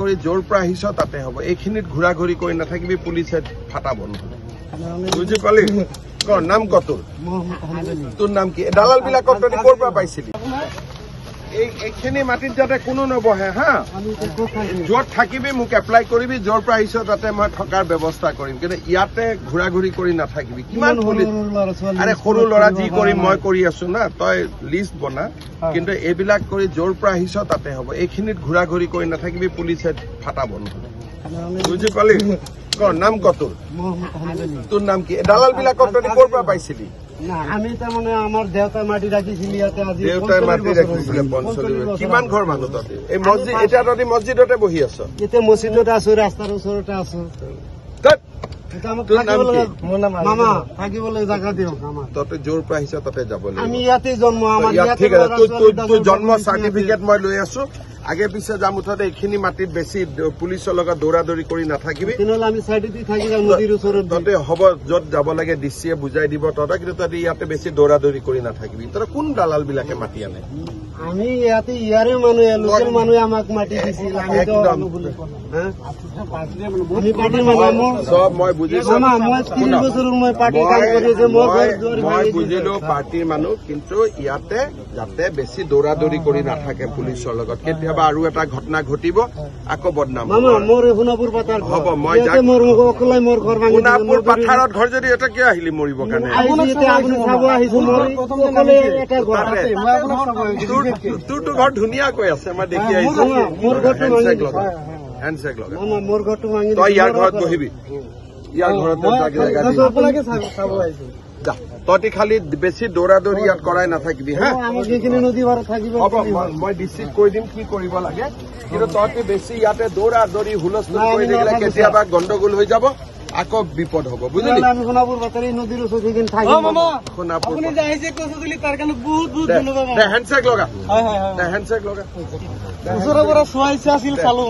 কৰি জোৰ পৰা আহিছ তাতে হ'ব এইখিনিত ঘূৰা ঘূৰি কৰি নাথাকিবি পুলিচে ফাটাব বুজি পালি ক নাম কত তোৰ নাম কি দালাল বিলাকক তই ক'ৰ পৰা পাইছিলি এইখিনি মাটিত যাতে কোনো নবহে হা য'ত থাকিবি মোক এপ্লাই কৰিবি জোৰ পৰা আহিছ তাতে মই থকাৰ ব্যৱস্থা কৰিম কিন্তু ইয়াতে ঘূৰা ঘূৰি কৰি নাথাকিবি কিমান পুলিচ আৰে সৰু ল'ৰা যি কৰিম মই কৰি আছো না তই লিষ্ট বনা কিন্তু এইবিলাক কৰি জোৰ পৰা আহিছ তাতে হ'ব এইখিনিত ঘূৰা ঘূৰি কৰি নাথাকিবি পুলিচে ফাটাব বুজি পালি ক নাম কত তোৰ নাম কি দালাল বিলাকক তই ক'ৰ পৰা পাইছিলি আমি তাৰমানে আমাৰ দেউতাই মাটি ৰাখিছিলি ইয়াতে আজি দেউতাই মাটি ৰাখিছিলে 45 কিমান ঘৰ মানুহ তাতে এই মছজিদ এতিয়া তহঁতি মছজিদতে বহি আছ এতিয়া মছজিদতে আছো ৰাস্তাৰ ওচৰতে আছো মামা থাকিবলৈ জাগা দিয়ক তহঁতে জোৰ পৰা আহিছ তাতে যাব লাগিব আমি ইয়াতে জন্ম আমাৰ ঠিক আছে তোৰ জন্ম চাৰ্টিফিকেট মই লৈ আছো আগে পিছে যাম মুঠতে এইখিনি মাটিত বেছি পুলিচৰ লগত দৌৰা দৌৰি কৰি নাথাকিবি তেনেহ'লে আমি চাইডেদি থাকি যাম নদীৰ ওচৰত তহঁতে হ'ব য'ত যাব লাগে ডিচিয়ে বুজাই দিব তহঁতে কিন্তু তহঁতে ইয়াতে বেছি দৌৰা দৌৰি কৰি নাথাকিবি তহঁতে কোন দালাল বিলাকে মাতি আনে আমি ইয়াতে ইয়াৰে মানুহে লোকেল মানুহে আমাক মাটি দিছিল চব মই বুজিছো মই বুজিলো পাৰ্টিৰ মানুহ কিন্তু ইয়াতে যাতে বেছি দৌৰা দৌৰি কৰি নাথাকে পুলিচৰ লগত কেতিয়াবা আৰু এটা ঘটনা ঘটিব আকৌ বদনাম হ'ব মই সোণাপুৰ পাথাৰত ঘৰ যদি এটা কিয় আহিলি মৰিবৰ কাৰণে তোৰতো ঘৰ ধুনীয়াকৈ আছে মই দেখি আহিছো হেণ্ডছেক লগা তই ইয়াৰ ঘৰত বহিবি ইয়াৰ ঘৰত তহঁতি খালি বেছি দৌৰা দৌৰি ইয়াত কৰাই নাথাকিবি হা হ'ব মই ডিচিক কৈ দিম কি কৰিব লাগে কিন্তু তহঁতি বেছি ইয়াতে দৌৰা দৌৰি হুলস্থুল কৰি থাকিলে কেতিয়াবা গণ্ডগোল হৈ যাব আকৌ বিপদ হ'ব বুজিলি সোণাপুৰ বাতৰি নদীৰ ওচৰত হেণ্ডছেক লগা হেণ্ডছেক লগা ওচৰৰ পৰা চোৱাইছে আছিল চালো